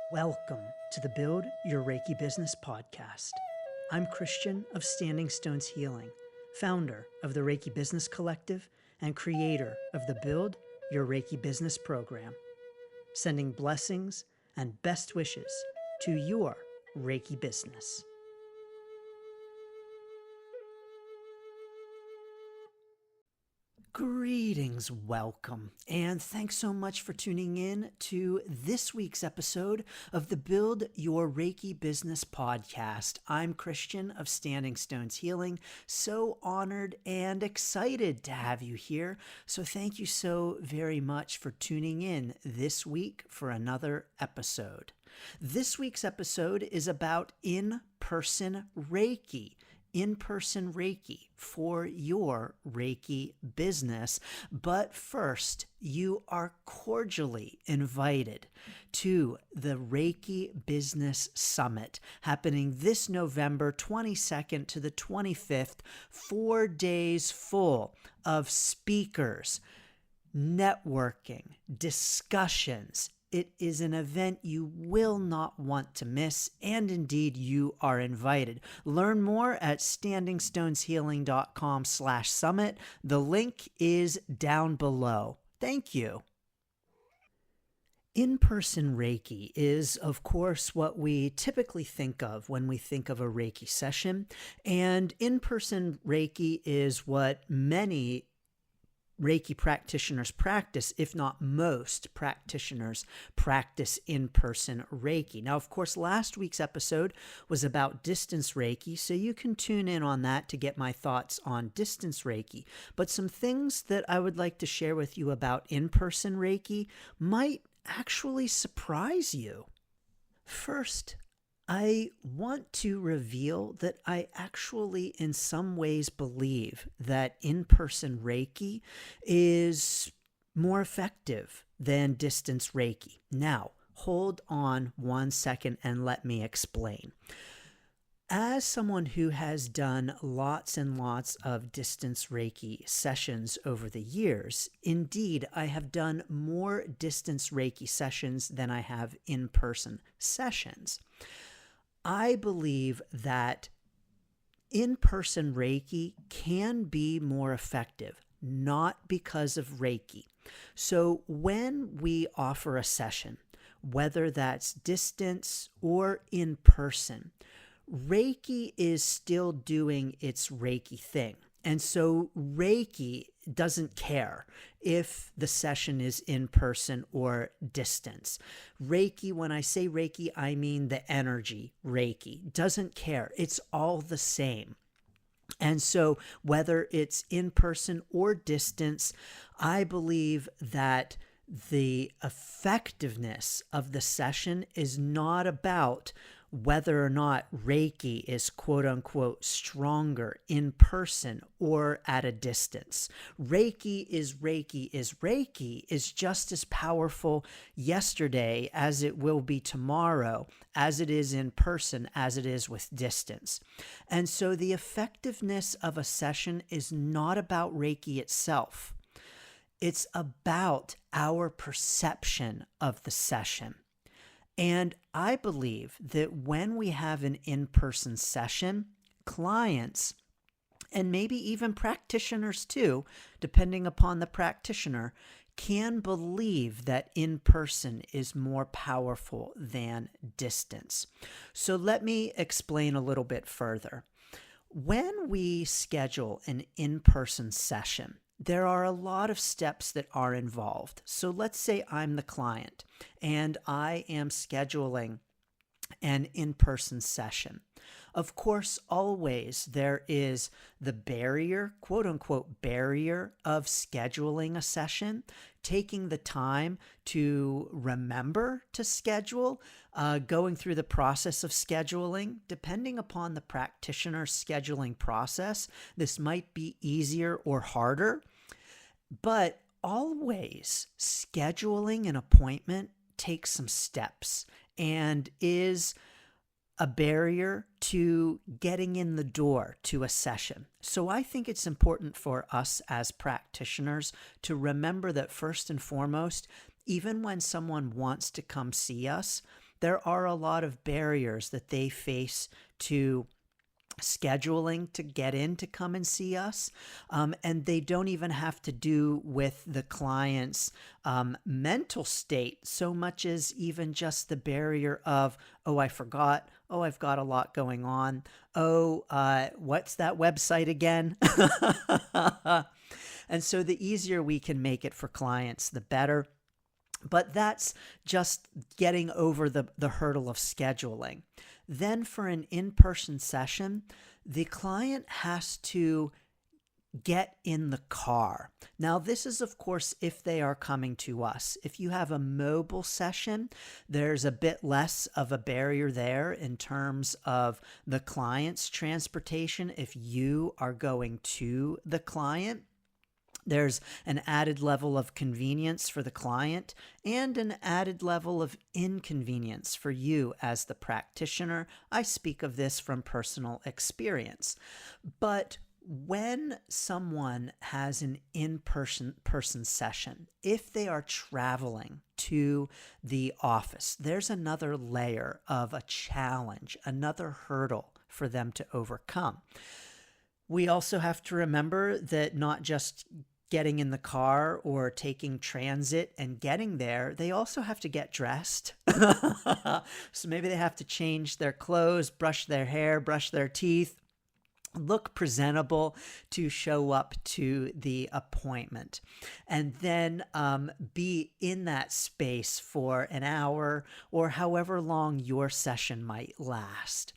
Welcome to the Build Your Reiki Business podcast. I'm Christian of Standing Stones Healing, founder of the Reiki Business Collective and creator of the Build Your Reiki Business program, sending blessings and best wishes to your Reiki business. Greetings, welcome, and thanks so much for tuning in to this week's episode of the Build Your Reiki Business podcast. I'm Christian of Standing Stones Healing, so honored and excited to have you here. So thank you so very much for tuning in this week for another episode. This week's episode is about in-person Reiki. In-person Reiki for your Reiki business. But first, you are cordially invited to the Reiki Business Summit happening this November 22nd to the 25th, 4 days full of speakers, networking, discussions. It is an event you will not want to miss, and indeed you are invited. Learn more at standingstoneshealing.com/summit. The link is down below. Thank you. In-person Reiki is, of course, what we typically think of when we think of a Reiki session, and in-person Reiki is what many Reiki practitioners practice, if not most practitioners practice in-person Reiki. Now, of course, last week's episode was about distance Reiki, so you can tune in on that to get my thoughts on distance Reiki. But some things that I would like to share with you about in-person Reiki might actually surprise you. First, I want to reveal that I actually in some ways believe that in-person Reiki is more effective than distance Reiki. Now, hold on one second and let me explain. As someone who has done lots and lots of distance Reiki sessions over the years, indeed, I have done more distance Reiki sessions than I have in-person sessions. I believe that in-person Reiki can be more effective, not because of Reiki. So when we offer a session, whether that's distance or in person, Reiki is still doing its Reiki thing. And so Reiki doesn't care if the session is in person or distance. Reiki, when I say Reiki, I mean the energy Reiki. Doesn't care. It's all the same. And so whether it's in person or distance, I believe that the effectiveness of the session is not about whether or not Reiki is quote unquote stronger in person or at a distance. Reiki is just as powerful yesterday as it will be tomorrow, as it is in person, as it is with distance. And so the effectiveness of a session is not about Reiki itself. It's about our perception of the session. And I believe that when we have an in-person session, clients, and maybe even practitioners too, depending upon the practitioner, can believe that in-person is more powerful than distance. So let me explain a little bit further. When we schedule an in-person session, there are a lot of steps that are involved. So let's say I'm the client and I am scheduling an in-person session. Of course, always there is the barrier, quote unquote, barrier of scheduling a session, taking the time to remember to schedule, going through the process of scheduling. Depending upon the practitioner's scheduling process, this might be easier or harder, but always scheduling an appointment takes some steps and is a barrier to getting in the door to a session. So I think it's important for us as practitioners to remember that first and foremost, even when someone wants to come see us, there are a lot of barriers that they face to scheduling to get in to come and see us. And they don't even have to do with the client's mental state so much as even just the barrier of, oh, I forgot. Oh, I've got a lot going on. Oh, what's that website again? And so the easier we can make it for clients, the better. But that's just getting over the hurdle of scheduling. Then for an in-person session, the client has to get in the car. Now, this is, of course, if they are coming to us. If you have a mobile session, there's a bit less of a barrier there in terms of the client's transportation. If you are going to the client, there's an added level of convenience for the client and an added level of inconvenience for you as the practitioner. I speak of this from personal experience. But when someone has an in-person session, if they are traveling to the office, there's another layer of a challenge, another hurdle for them to overcome. We also have to remember that not just getting in the car or taking transit and getting there, they also have to get dressed. So maybe they have to change their clothes, brush their hair, brush their teeth, look presentable to show up to the appointment, and then be in that space for an hour or however long your session might last.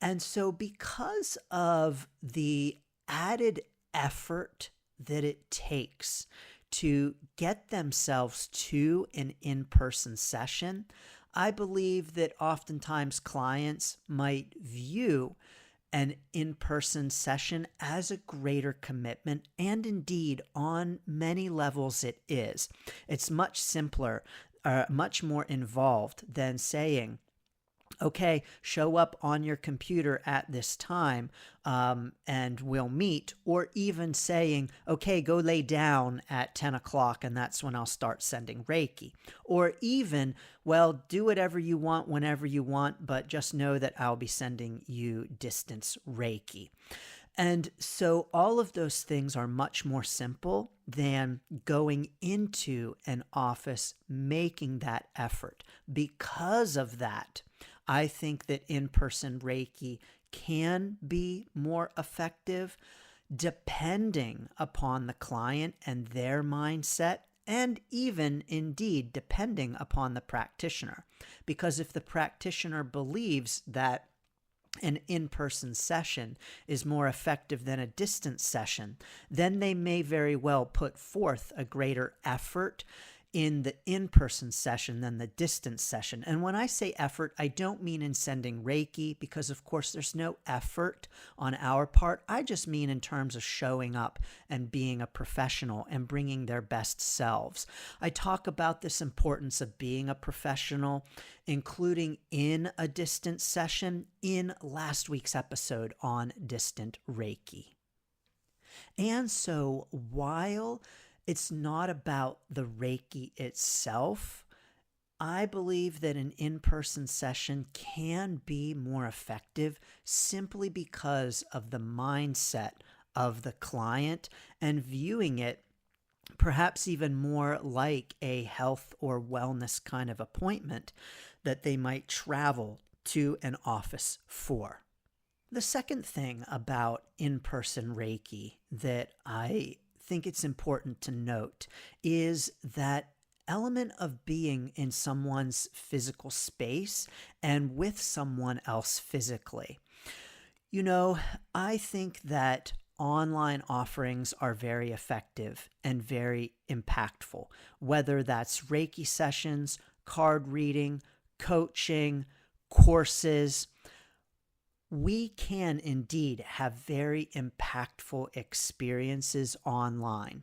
And so because of the added effort that it takes to get themselves to an in-person session, I believe that oftentimes clients might view an in-person session as a greater commitment, and indeed on many levels it is. It's much simpler, much more involved than saying, okay, show up on your computer at this time and we'll meet, or even saying, okay, go lay down at 10 o'clock and that's when I'll start sending Reiki. Or even, well, do whatever you want whenever you want, but just know that I'll be sending you distance Reiki. And so all of those things are much more simple than going into an office, making that effort. Because of that, I think that in-person Reiki can be more effective depending upon the client and their mindset, and even indeed depending upon the practitioner. Because if the practitioner believes that an in-person session is more effective than a distance session, then they may very well put forth a greater effort in the in-person session than the distance session. And when I say effort, I don't mean in sending Reiki, because of course there's no effort on our part. I just mean in terms of showing up and being a professional and bringing their best selves. I talk about this importance of being a professional, including in a distance session, in last week's episode on distant Reiki. And so while it's not about the Reiki itself, I believe that an in-person session can be more effective simply because of the mindset of the client and viewing it perhaps even more like a health or wellness kind of appointment that they might travel to an office for. The second thing about in-person Reiki that I think it's important to note is that element of being in someone's physical space and with someone else physically. You know, I think that online offerings are very effective and very impactful, whether that's Reiki sessions, card reading, coaching, courses. We can indeed have very impactful experiences online.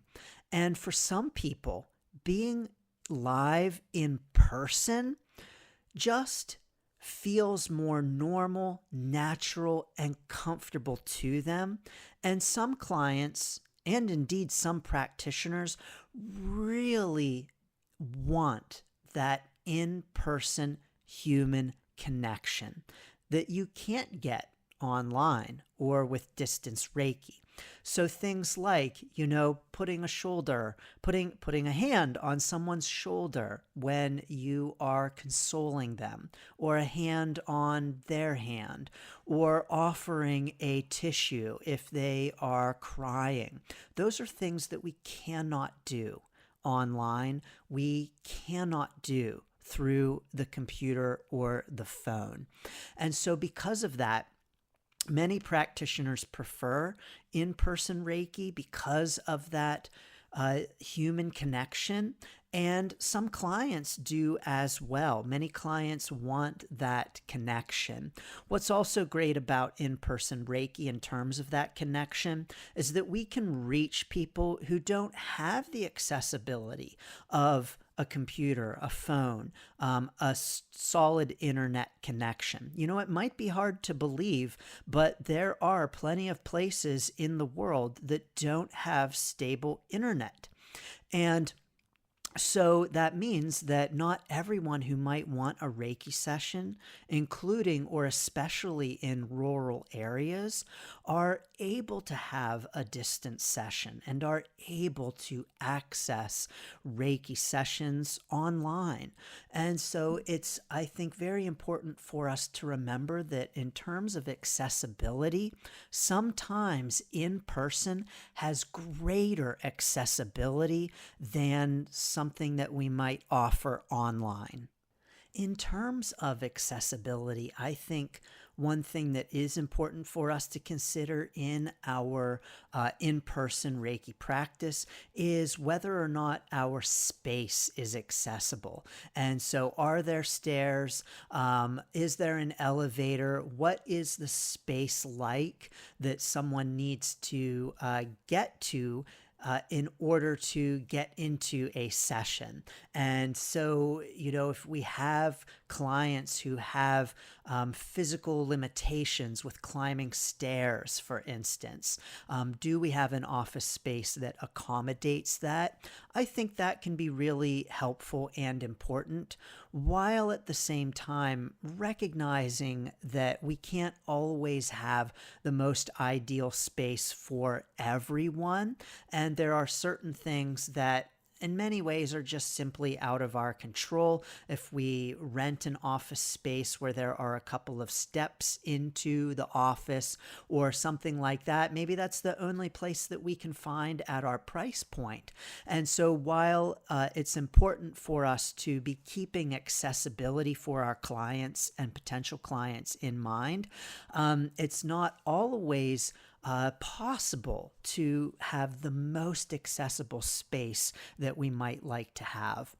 And for some people, being live in person just feels more normal, natural, and comfortable to them. And some clients, and indeed some practitioners, really want that in-person human connection that you can't get online or with distance Reiki. So things like, putting a hand on someone's shoulder when you are consoling them, or a hand on their hand, or offering a tissue if they are crying. Those are things that we cannot do online. We cannot do through the computer or the phone. And so because of that, many practitioners prefer in-person Reiki because of that human connection, and some clients do as well. Many clients want that connection. What's also great about in-person Reiki in terms of that connection is that we can reach people who don't have the accessibility of a computer, a phone, solid internet connection. It might be hard to believe, but there are plenty of places in the world that don't have stable internet. And so that means that not everyone who might want a Reiki session, including or especially in rural areas, are able to have a distance session and are able to access Reiki sessions online. And so it's, I think, very important for us to remember that in terms of accessibility, sometimes in person has greater accessibility than something that we might offer online. In terms of accessibility, I think one thing that is important for us to consider in our in-person Reiki practice is whether or not our space is accessible. And so are there stairs? Is there an elevator? What is the space like that someone needs to get to in order to get into a session? And so, if we have clients who have physical limitations with climbing stairs, for instance, do we have an office space that accommodates that? I think that can be really helpful and important, while at the same time recognizing that we can't always have the most ideal space for everyone. And there are certain things that in many ways are just simply out of our control. If we rent an office space where there are a couple of steps into the office or something like that, maybe that's the only place that we can find at our price point. And so while it's important for us to be keeping accessibility for our clients and potential clients in mind, it's not always possible to have the most accessible space that we might like to have.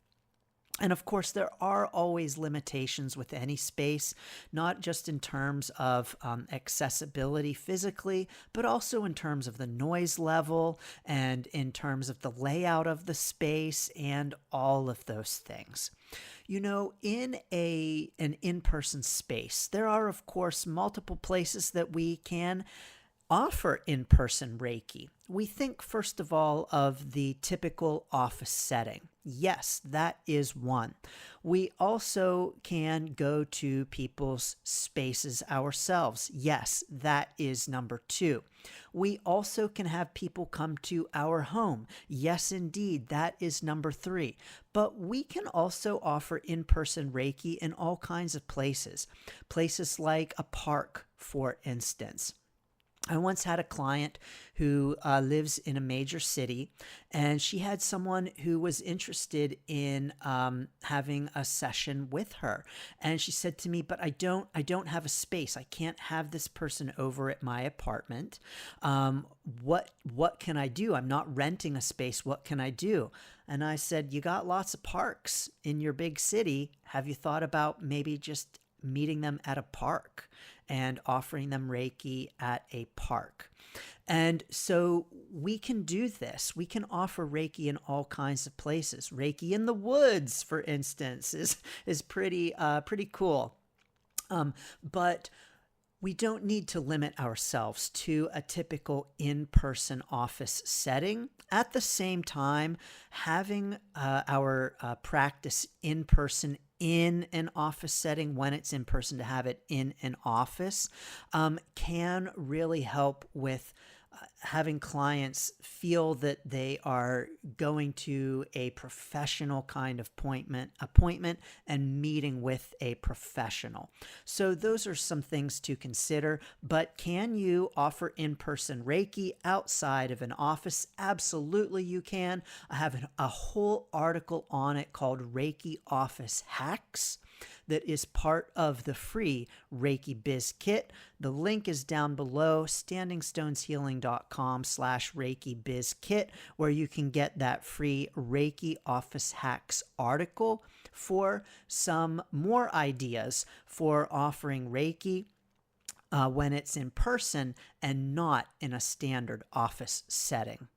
And of course, there are always limitations with any space, not just in terms of accessibility physically, but also in terms of the noise level and in terms of the layout of the space and all of those things. In an in-person space, there are, of course, multiple places that we can offer in-person Reiki. We think, first of all, of the typical office setting. Yes, that is one. We also can go to people's spaces ourselves. Yes, that is number two. We also can have people come to our home. Yes, indeed, that is number three. But we can also offer in-person Reiki in all kinds of places. Places like a park, for instance. I once had a client who lives in a major city, and she had someone who was interested in having a session with her. And she said to me, "But I don't have a space. I can't have this person over at my apartment. What can I do? I'm not renting a space. What can I do?" And I said, "You got lots of parks in your big city. Have you thought about maybe just meeting them at a park and offering them Reiki at a park?" And so we can do this. We can offer Reiki in all kinds of places. Reiki in the woods, for instance, is pretty cool. But we don't need to limit ourselves to a typical in-person office setting. At the same time, having our practice in person in an office setting, when it's in person, to have it in an office, can really help with having clients feel that they are going to a professional kind of appointment and meeting with a professional. So those are some things to consider. But can you offer in-person Reiki outside of an office? Absolutely you can. I have a whole article on it called Reiki Office Hacks that is part of the free Reiki Biz Kit. The link is down below, standingstoneshealing.com/Reiki Biz Kit, where you can get that free Reiki Office Hacks article for some more ideas for offering Reiki when it's in person and not in a standard office setting.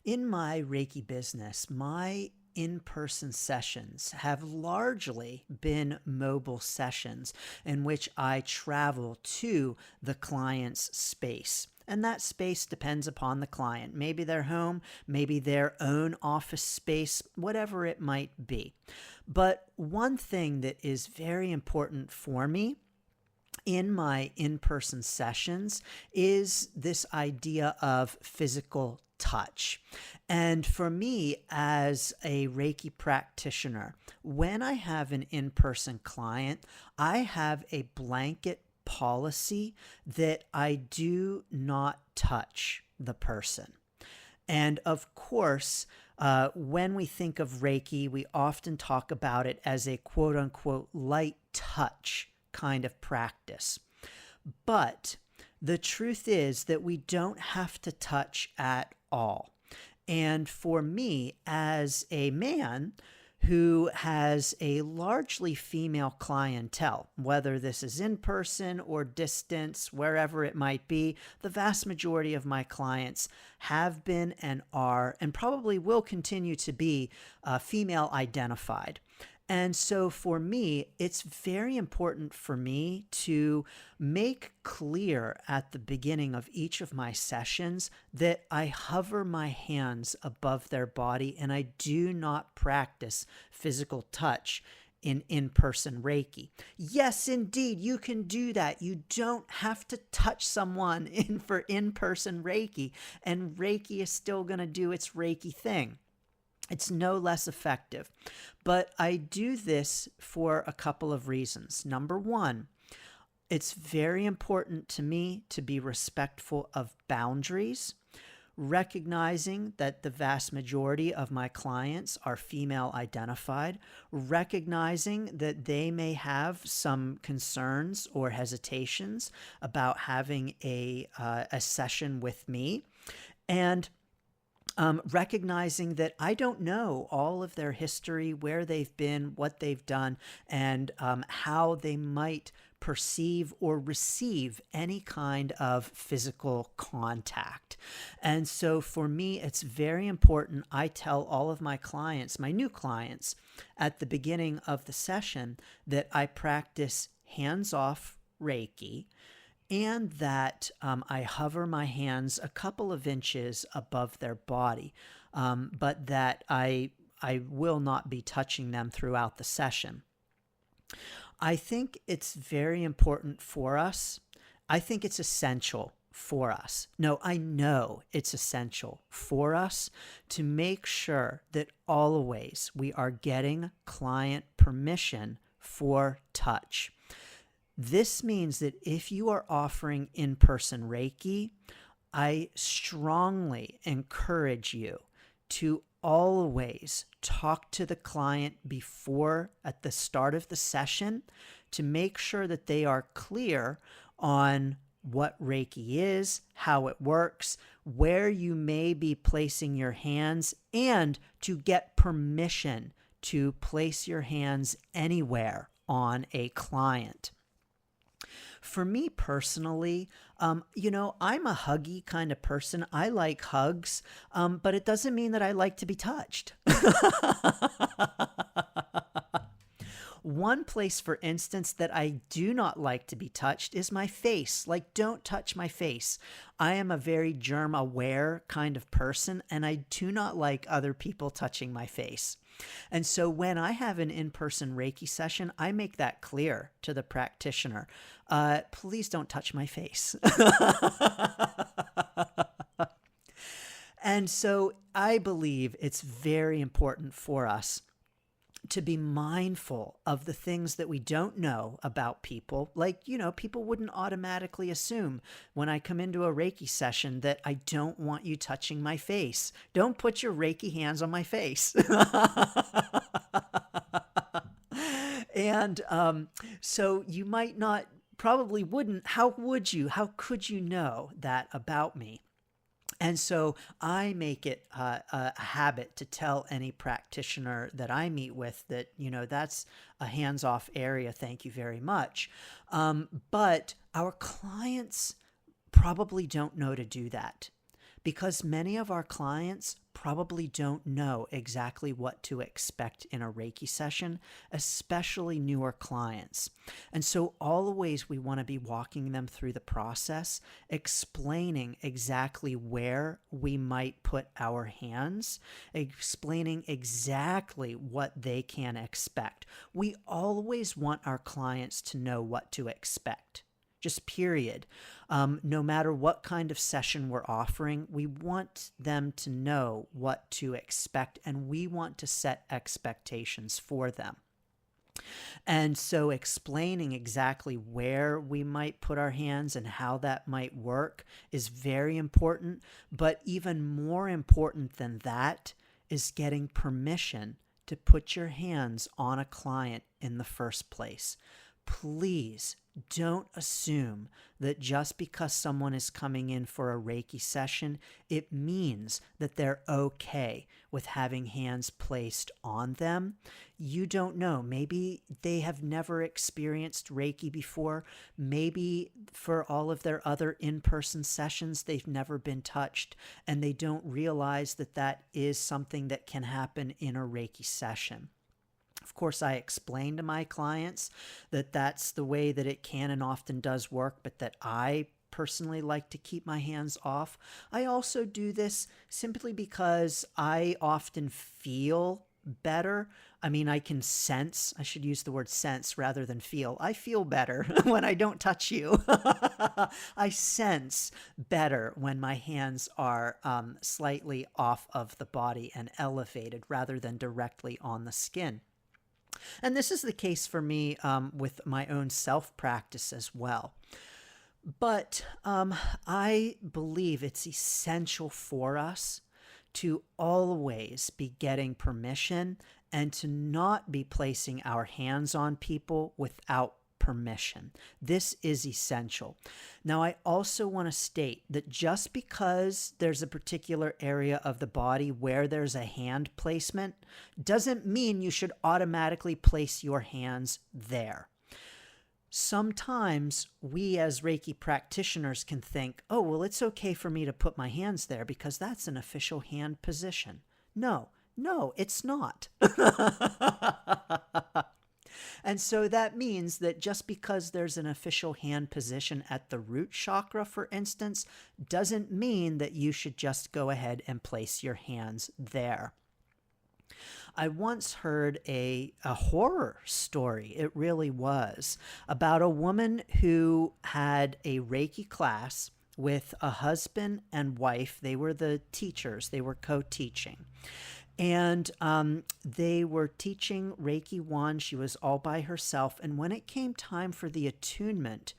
In my Reiki business, my in-person sessions have largely been mobile sessions in which I travel to the client's space. And that space depends upon the client. Maybe their home, maybe their own office space, whatever it might be. But one thing that is very important for me in my in-person sessions is this idea of physical touch. And for me, as a Reiki practitioner, when I have an in-person client, I have a blanket policy that I do not touch the person. And of course, when we think of Reiki, we often talk about it as a quote unquote light touch kind of practice. But the truth is that we don't have to touch at all. And for me, as a man who has a largely female clientele, whether this is in person or distance, wherever it might be, the vast majority of my clients have been and are, and probably will continue to be, female identified. And so for me, it's very important for me to make clear at the beginning of each of my sessions that I hover my hands above their body and I do not practice physical touch in in-person Reiki. Yes, indeed, you can do that. You don't have to touch someone for in-person Reiki, and Reiki is still going to do its Reiki thing. It's no less effective. But I do this for a couple of reasons. Number one, it's very important to me to be respectful of boundaries, recognizing that the vast majority of my clients are female identified, recognizing that they may have some concerns or hesitations about having a session with me, and recognizing that I don't know all of their history, where they've been, what they've done, and how they might perceive or receive any kind of physical contact. And so for me, it's very important. I tell all of my clients, my new clients, at the beginning of the session that I practice hands-off Reiki, and that I hover my hands a couple of inches above their body, but that I will not be touching them throughout the session. I think it's very important for us. I think it's essential for us. No, I know it's essential for us to make sure that always we are getting client permission for touch. This means that if you are offering in-person Reiki, I strongly encourage you to always talk to the client before, at the start of the session, to make sure that they are clear on what Reiki is, how it works, where you may be placing your hands, and to get permission to place your hands anywhere on a client. For me personally, I'm a huggy kind of person. I like hugs, but it doesn't mean that I like to be touched. One place, for instance, that I do not like to be touched is my face. Like, don't touch my face. I am a very germ-aware kind of person, and I do not like other people touching my face. And so when I have an in-person Reiki session, I make that clear to the practitioner. Please don't touch my face. And so I believe it's very important for us to be mindful of the things that we don't know about people. Like, people wouldn't automatically assume when I come into a Reiki session that I don't want you touching my face. Don't put your Reiki hands on my face. And so you might not, probably wouldn't, how would you, how could you know that about me? And so I make it a habit to tell any practitioner that I meet with that, that's a hands-off area. Thank you very much. But our clients probably don't know to do that, because many of our clients probably don't know exactly what to expect in a Reiki session, especially newer clients. And so always we want to be walking them through the process, explaining exactly where we might put our hands, explaining exactly what they can expect. We always want our clients to know what to expect. Just period. No matter what kind of session we're offering, we want them to know what to expect, and we want to set expectations for them. And so explaining exactly where we might put our hands and how that might work is very important. But even more important than that is getting permission to put your hands on a client in the first place. Please don't assume that just because someone is coming in for a Reiki session, it means that they're okay with having hands placed on them. You don't know. Maybe they have never experienced Reiki before. Maybe for all of their other in-person sessions, they've never been touched, and they don't realize that that is something that can happen in a Reiki session. Of course, I explain to my clients that that's the way that it can and often does work, but that I personally like to keep my hands off. I also do this simply because I often feel better. I mean, I can sense, I should use the word sense rather than feel. I feel better when I don't touch you. I sense better when my hands are slightly off of the body and elevated rather than directly on the skin. And this is the case for me with my own self-practice as well. But I believe it's essential for us to always be getting permission and to not be placing our hands on people without permission. This is essential. Now, I also want to state that just because there's a particular area of the body where there's a hand placement doesn't mean you should automatically place your hands there. Sometimes we as Reiki practitioners can think, oh, well, it's okay for me to put my hands there because that's an official hand position. No, it's not. And so that means that just because there's an official hand position at the root chakra, for instance, doesn't mean that you should just go ahead and place your hands there. I once heard a horror story, it really was, about a woman who had a Reiki class with a husband and wife. They were the teachers, they were co-teaching. And they were teaching Reiki 1. She was all by herself. And when it came time for the attunement,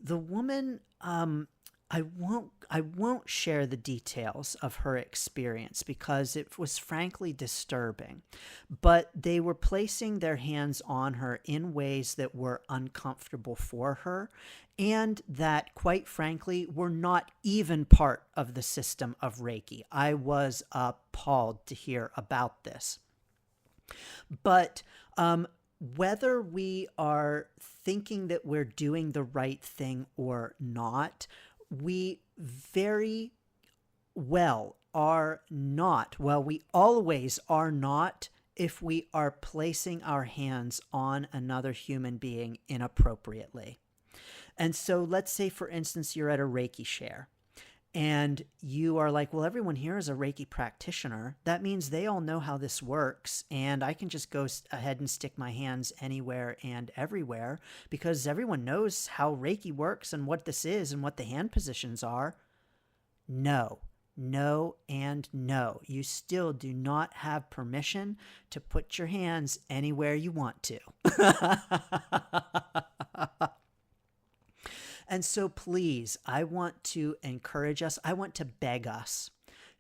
the woman, I won't share the details of her experience because it was frankly disturbing. But they were placing their hands on her in ways that were uncomfortable for her, and that, quite frankly, were not even part of the system of Reiki. I was appalled to hear about this. But whether we are thinking that we're doing the right thing or not, we very well are not. Well, we always are not if we are placing our hands on another human being inappropriately. And so let's say, for instance, you're at a Reiki share and you are like, well, everyone here is a Reiki practitioner. That means they all know how this works, and I can just go ahead and stick my hands anywhere and everywhere because everyone knows how Reiki works and what this is and what the hand positions are. No, no, and no. You still do not have permission to put your hands anywhere you want to. And so please, I want to encourage us, I want to beg us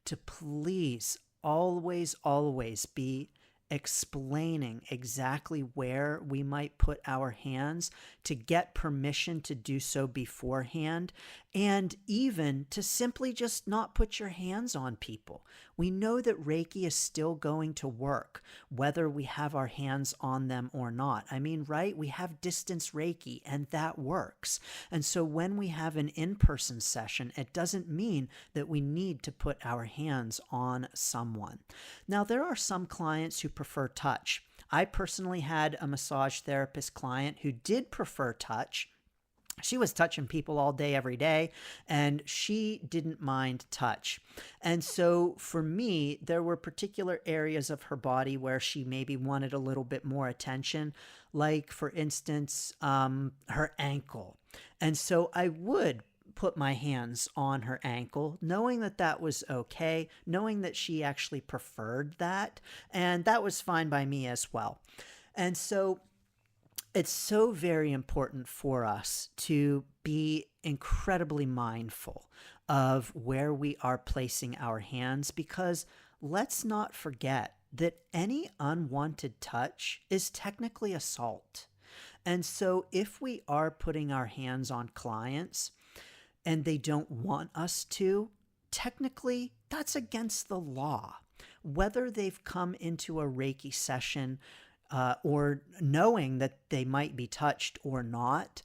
to please always, always be explaining exactly where we might put our hands, to get permission to do so beforehand, and even to simply just not put your hands on people. We know that Reiki is still going to work, whether we have our hands on them or not. I mean, right? We have distance Reiki, and that works. And so when we have an in-person session, it doesn't mean that we need to put our hands on someone. Now, there are some clients who prefer touch. I personally had a massage therapist client who did prefer touch. She was touching people all day, every day, and she didn't mind touch. And so for me, there were particular areas of her body where she maybe wanted a little bit more attention, like, for instance, her ankle. And so I would put my hands on her ankle, knowing that that was okay, knowing that she actually preferred that, and that was fine by me as well. And so it's so very important for us to be incredibly mindful of where we are placing our hands, because let's not forget that any unwanted touch is technically assault. And so if we are putting our hands on clients and they don't want us to, technically that's against the law. Whether they've come into a Reiki session or knowing that they might be touched or not,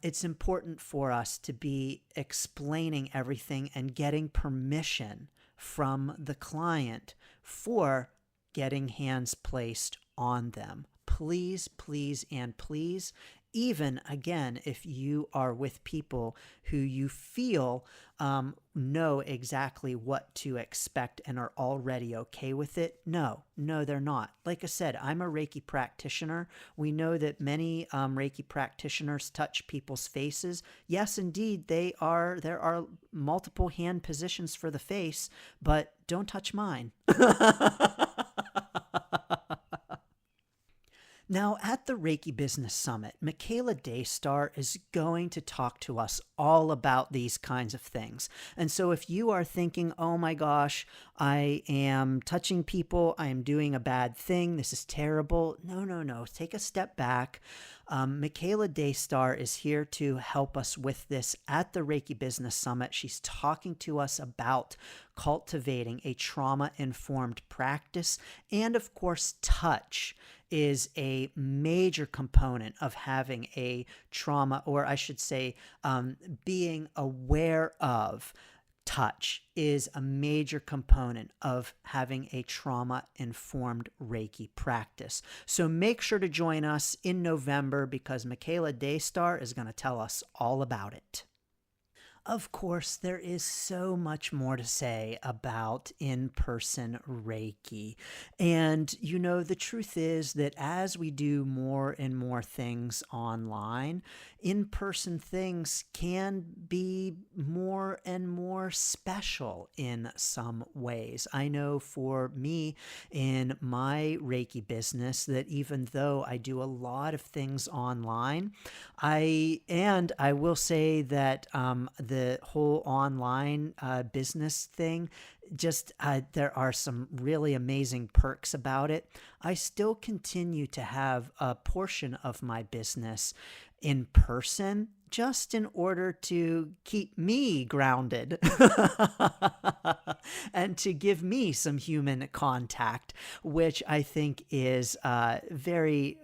it's important for us to be explaining everything and getting permission from the client for getting hands placed on them. Please, please, and please, even again, if you are with people who you feel know exactly what to expect and are already okay with it, no, they're not. Like I said, I'm a Reiki practitioner. We know that many Reiki practitioners touch people's faces. Yes, indeed, there are multiple hand positions for the face, but don't touch mine. Now, at the Reiki Business Summit, Michaela Daystar is going to talk to us all about these kinds of things. And so if you are thinking, oh my gosh, I am touching people, I am doing a bad thing, this is terrible. No. Take a step back. Michaela Daystar is here to help us with this at the Reiki Business Summit. She's talking to us about cultivating a trauma-informed practice, and of course, touch is a major component of having a trauma, or I should say, being aware of touch is a major component of having a trauma-informed Reiki practice. So make sure to join us in November, because Michaela Daystar is going to tell us all about it. Of course, there is so much more to say about in-person Reiki. And, the truth is that as we do more and more things online, in-person things can be more and more special in some ways. I know for me in my Reiki business that even though I do a lot of things online, I will say that the whole online business thing, just there are some really amazing perks about it. I still continue to have a portion of my business in person, just in order to keep me grounded and to give me some human contact, which I think is very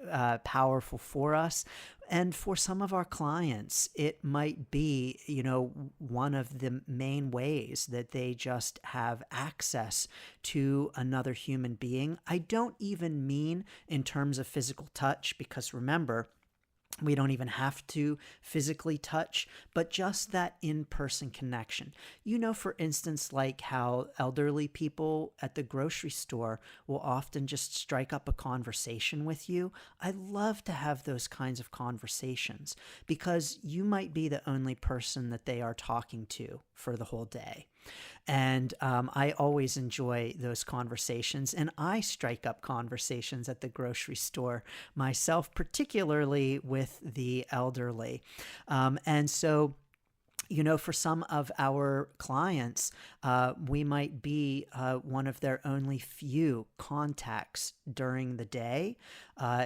powerful for us. And for some of our clients, it might be, one of the main ways that they just have access to another human being. I don't even mean in terms of physical touch, because remember, We don't even have to physically touch, but just that in-person connection. For instance, like how elderly people at the grocery store will often just strike up a conversation with you. I love to have those kinds of conversations because you might be the only person that they are talking to for the whole day. And I always enjoy those conversations, and I strike up conversations at the grocery store myself, particularly with the elderly. And so, for some of our clients, we might be one of their only few contacts during the day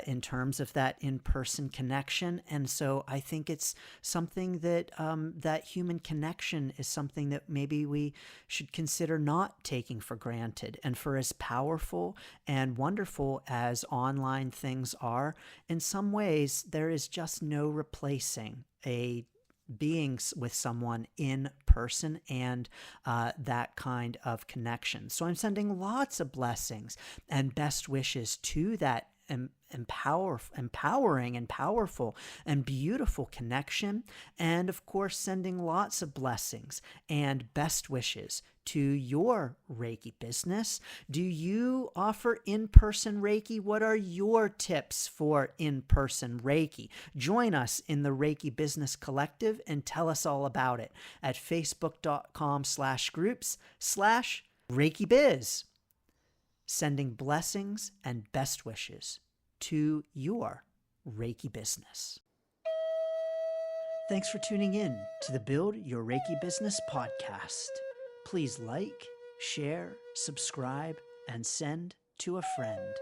in terms of that in-person connection. And so I think it's something that that human connection is something that maybe we should consider not taking for granted. And for as powerful and wonderful as online things are, in some ways, there is just no replacing a being with someone in person and that kind of connection. So I'm sending lots of blessings and best wishes to that empowering and powerful and beautiful connection. And of course, sending lots of blessings and best wishes to your Reiki business. Do you offer in-person Reiki? What are your tips for in-person Reiki? Join us in the Reiki Business Collective and tell us all about it at facebook.com/groups/Reiki Biz. Sending blessings and best wishes to your Reiki business. Thanks for tuning in to the Build Your Reiki Business podcast. Please like, share, subscribe, and send to a friend.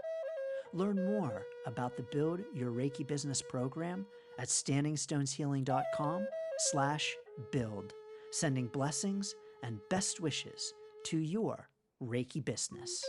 Learn more about the Build Your Reiki Business program at standingstoneshealing.com/build. Sending blessings and best wishes to your Reiki business.